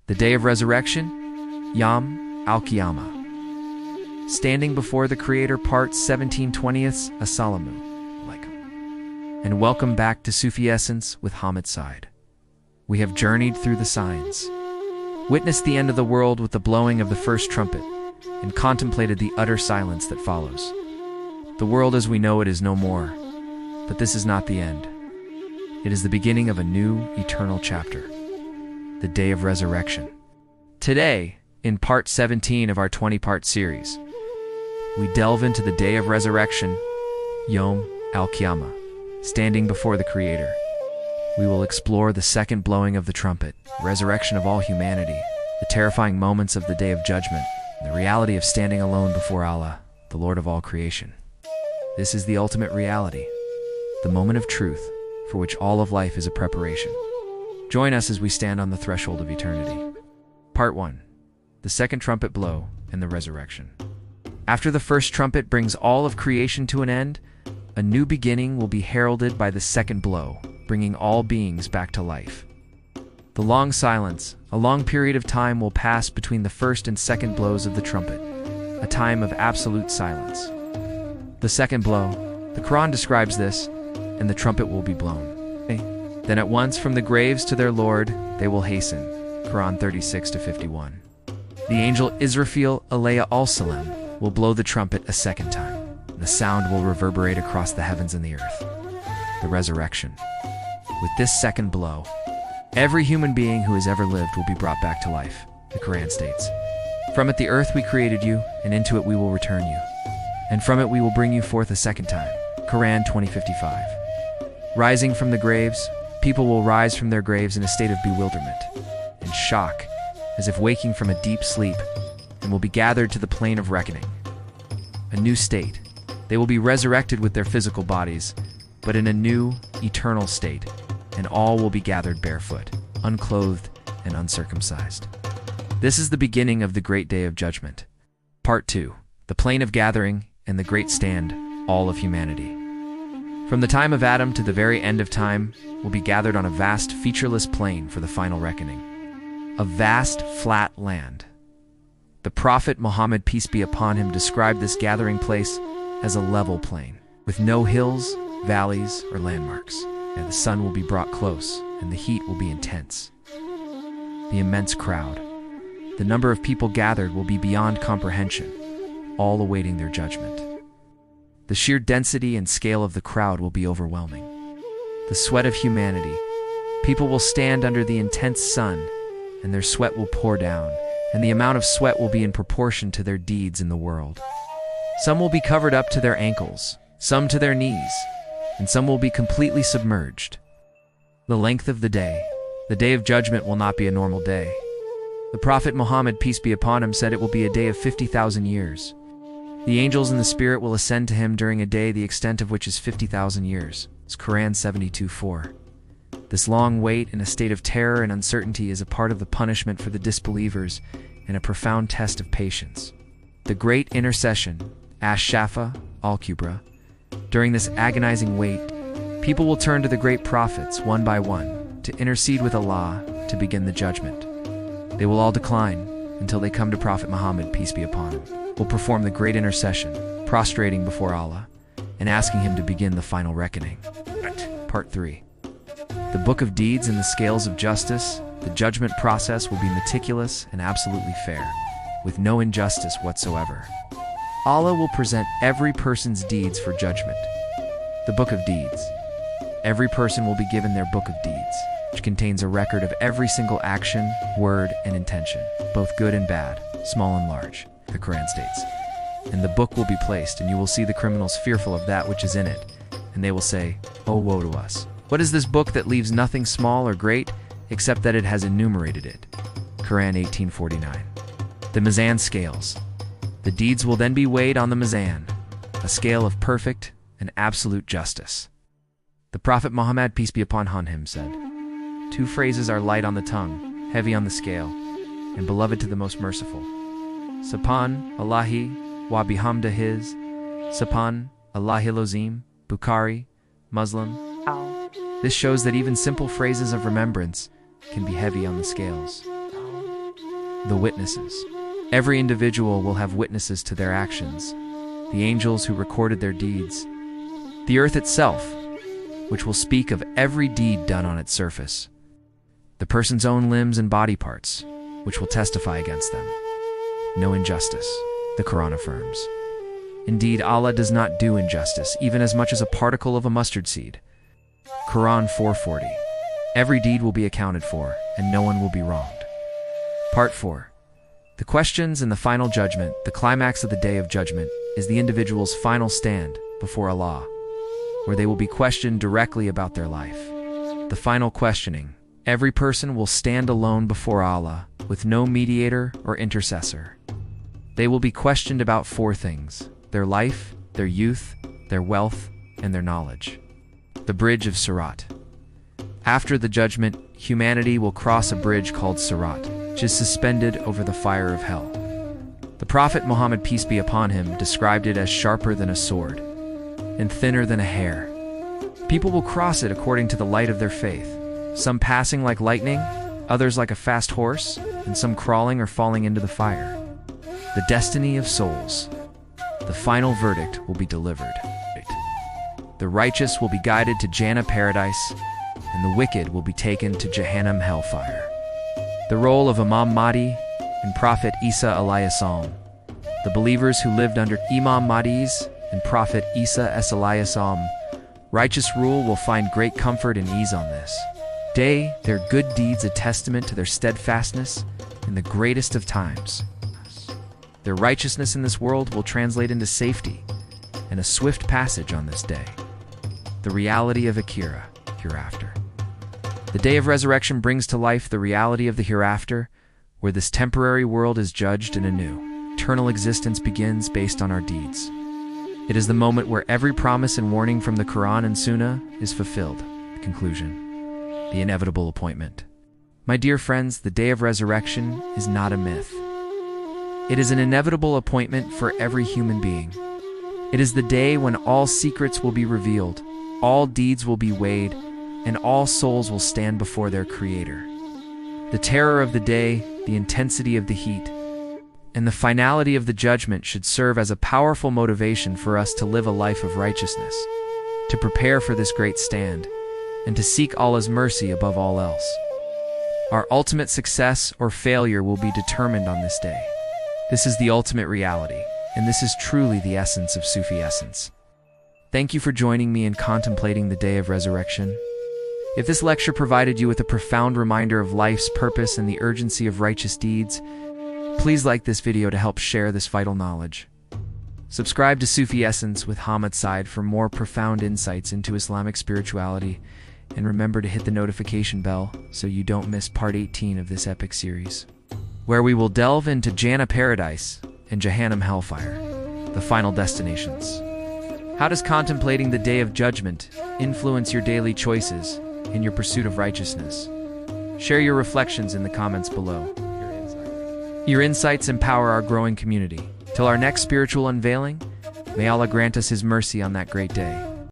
The Day of Resurrection, Yawm al-Qiyamah. Standing before the Creator, Part 17/20. Assalamu alaikum. And welcome back to Sufi Essence with Hammad Syed. We have journeyed through the signs, witnessed the end of the world with the blowing of the first trumpet, and contemplated the utter silence that follows. The world as we know it is no more, but this is not the end. It is the beginning of a new, eternal chapter, the Day of Resurrection. Today, in Part 17 of our 20-part series, we delve into the Day of Resurrection, Yawm al-Qiyamah, standing before the Creator. We will explore the second blowing of the trumpet, resurrection of all humanity, the terrifying moments of the Day of Judgment, and the reality of standing alone before Allah, the Lord of all creation. This is the ultimate reality, the moment of truth, for which all of life is a preparation. Join us as we stand on the threshold of eternity. Part 1. The second trumpet blow and the resurrection. After the first trumpet brings all of creation to an end, a new beginning will be heralded by the second blow, bringing all beings back to life. The long silence, a long period of time will pass between the first and second blows of the trumpet, a time of absolute silence. The second blow, the Qur'an describes this, and the trumpet will be blown. Then at once from the graves to their Lord they will hasten. Qur'an 36-51. The angel Israfil alayhi salam will blow the trumpet a second time. The sound will reverberate across the heavens and the earth. The resurrection. With this second blow, every human being who has ever lived will be brought back to life, the Qur'an states. From it the earth we created you, and into it we will return you. And from it we will bring you forth a second time. Qur'an 20:55. Rising from the graves, people will rise from their graves in a state of bewilderment and shock, as if waking from a deep sleep, and will be gathered to the plane of reckoning. A new state. They will be resurrected with their physical bodies, but in a new, eternal state, and all will be gathered barefoot, unclothed, and uncircumcised. This is the beginning of the great day of judgment. Part 2. The plane of gathering and the great stand, all of humanity. From the time of Adam to the very end of time will be gathered on a vast, featureless plain for the final reckoning. A vast, flat land. The Prophet Muhammad, peace be upon him, described this gathering place as a level plain, with no hills, valleys, or landmarks. And the sun will be brought close, and the heat will be intense. The immense crowd. The number of people gathered will be beyond comprehension, all awaiting their judgment. The sheer density and scale of the crowd will be overwhelming. The sweat of humanity. People will stand under the intense sun, and their sweat will pour down, and the amount of sweat will be in proportion to their deeds in the world. Some will be covered up to their ankles, some to their knees, and some will be completely submerged. The length of the day of judgment will not be a normal day. The Prophet Muhammad, peace be upon him, said it will be a day of 50,000 years. The angels and the Spirit will ascend to him during a day the extent of which is 50,000 years. It's Qur'an 72:4. This long wait in a state of terror and uncertainty is a part of the punishment for the disbelievers and a profound test of patience. The great intercession, Ash-Shafa al-Kubra. During this agonizing wait, people will turn to the great prophets one by one to intercede with Allah to begin the judgment. They will all decline until they come to Prophet Muhammad, peace be upon him, will perform the great intercession, prostrating before Allah and asking him to begin the final reckoning. Part 3. The Book of Deeds and the Scales of Justice. The judgment process will be meticulous and absolutely fair, with no injustice whatsoever. Allah will present every person's deeds for judgment. The Book of Deeds. Every person will be given their Book of Deeds, which contains a record of every single action, word, and intention, both good and bad, small and large, the Qur'an states. And the book will be placed, and you will see the criminals fearful of that which is in it, and they will say, "Oh, woe to us! What is this book that leaves nothing small or great, except that it has enumerated it?" Qur'an 18:49. The Mizan scales. The deeds will then be weighed on the Mizan, a scale of perfect and absolute justice. The Prophet Muhammad, peace be upon him, said, "Two phrases are light on the tongue, heavy on the scale, and beloved to the most merciful. Subhan Allahi wa bihamdihi, Subhan Allahi Lozim, Bukhari, Muslim." This shows that even simple phrases of remembrance can be heavy on the scales. the witnesses. Every individual will have witnesses to their actions, the angels who recorded their deeds, the earth itself, which will speak of every deed done on its surface, the person's own limbs and body parts, which will testify against them. No injustice, the Qur'an affirms. Indeed, Allah does not do injustice, even as much as a particle of a mustard seed. Quran 4:40. Every deed will be accounted for, and no one will be wronged. Part 4. The questions and the final judgment. The climax of the Day of Judgment is the individual's final stand before Allah, where they will be questioned directly about their life. The final questioning. Every person will stand alone before Allah, with no mediator or intercessor. They will be questioned about 4 things: their life, their youth, their wealth, and their knowledge. The Bridge of Sirat. After the judgment, humanity will cross a bridge called Sirat, which is suspended over the fire of hell. The Prophet Muhammad, peace be upon him, described it as sharper than a sword and thinner than a hair. People will cross it according to the light of their faith, some passing like lightning, others like a fast horse, and some crawling or falling into the fire. The destiny of souls. The final verdict will be delivered. The righteous will be guided to Jannah paradise, and the wicked will be taken to Jahannam hellfire. The role of Imam Mahdi and Prophet Isa alayhi salam. The believers who lived under Imam Mahdi's and Prophet Isa alayhi salam, righteous rule will find great comfort and ease on this day, their good deeds a testament to their steadfastness in the greatest of times. Their righteousness in this world will translate into safety and a swift passage on this day. The reality of Akhirah, Hereafter. The day of resurrection brings to life the reality of the hereafter, where this temporary world is judged and a new, eternal existence begins based on our deeds. It is the moment where every promise and warning from the Quran and Sunnah is fulfilled. Conclusion. The inevitable appointment. My dear friends, the day of resurrection is not a myth. It is an inevitable appointment for every human being. It is the day when all secrets will be revealed, all deeds will be weighed, and all souls will stand before their Creator. The terror of the day, the intensity of the heat, and the finality of the judgment should serve as a powerful motivation for us to live a life of righteousness, to prepare for this great stand, and to seek Allah's mercy above all else. Our ultimate success or failure will be determined on this day. This is the ultimate reality, and this is truly the essence of Sufi essence. Thank you for joining me in contemplating the day of resurrection. If this lecture provided you with a profound reminder of life's purpose and the urgency of righteous deeds, please like this video to help share this vital knowledge. Subscribe to Sufi Essence with Hammad Syed for more profound insights into Islamic spirituality, and remember to hit the notification bell so you don't miss part 18 of this epic series, where we will delve into Jannah paradise and Jahannam hellfire, the final destinations. How does contemplating the Day of Judgment influence your daily choices in your pursuit of righteousness? Share your reflections in the comments below. Your insights empower our growing community. Till our next spiritual unveiling, may Allah grant us His mercy on that great day.